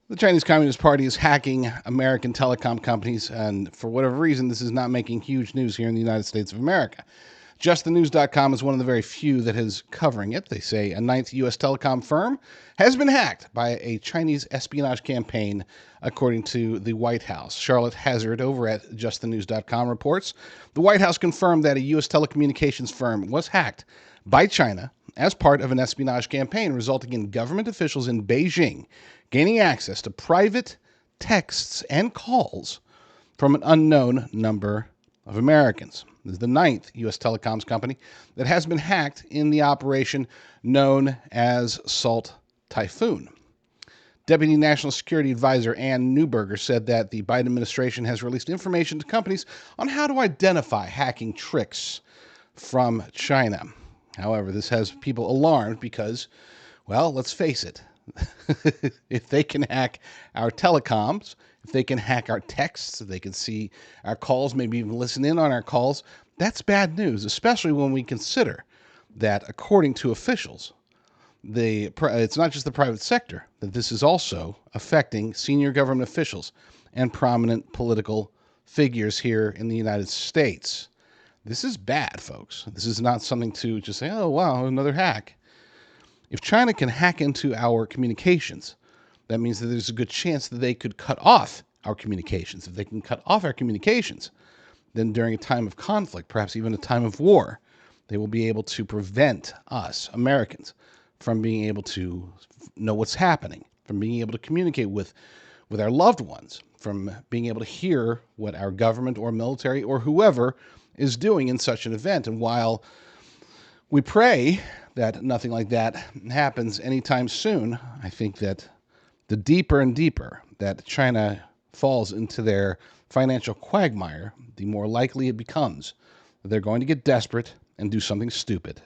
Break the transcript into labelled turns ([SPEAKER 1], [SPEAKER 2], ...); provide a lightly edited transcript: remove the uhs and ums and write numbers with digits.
[SPEAKER 1] The Chinese Communist Party is hacking American telecom companies, and for whatever reason, this is not making huge news here in the United States of America. JustTheNews.com is one of the very few that is covering it. They say a ninth U.S. telecom firm has been hacked by a Chinese espionage campaign, according to the White House. Charlotte Hazard over at JustTheNews.com reports the White House confirmed that a U.S. telecommunications firm was hacked by China as part of an espionage campaign, resulting in government officials in Beijing gaining access to private texts and calls from an unknown number of Americans. This is the ninth U.S. telecoms company that has been hacked in the operation known as Salt Typhoon. Deputy National Security Advisor Ann Neuberger said that the Biden administration has released information to companies on how to identify hacking tricks from China. However, this has people alarmed because, well, let's face it, if they can hack our telecoms, if they can hack our texts, if they can see our calls, maybe even listen in on our calls, that's bad news, especially when we consider that, according to officials, it's not just the private sector, that this is also affecting senior government officials and prominent political figures here in the United States. This is bad, folks. This is not something to just say, oh, wow, another hack. If China can hack into our communications, that means that there's a good chance that they could cut off our communications. If they can cut off our communications, then during a time of conflict, perhaps even a time of war, they will be able to prevent us, Americans, from being able to know what's happening, from being able to communicate with our loved ones, from being able to hear what our government or military or whoever is doing in such an event. And while we pray that nothing like that happens anytime soon, I think that the deeper and deeper that China falls into their financial quagmire, the more likely it becomes that they're going to get desperate and do something stupid.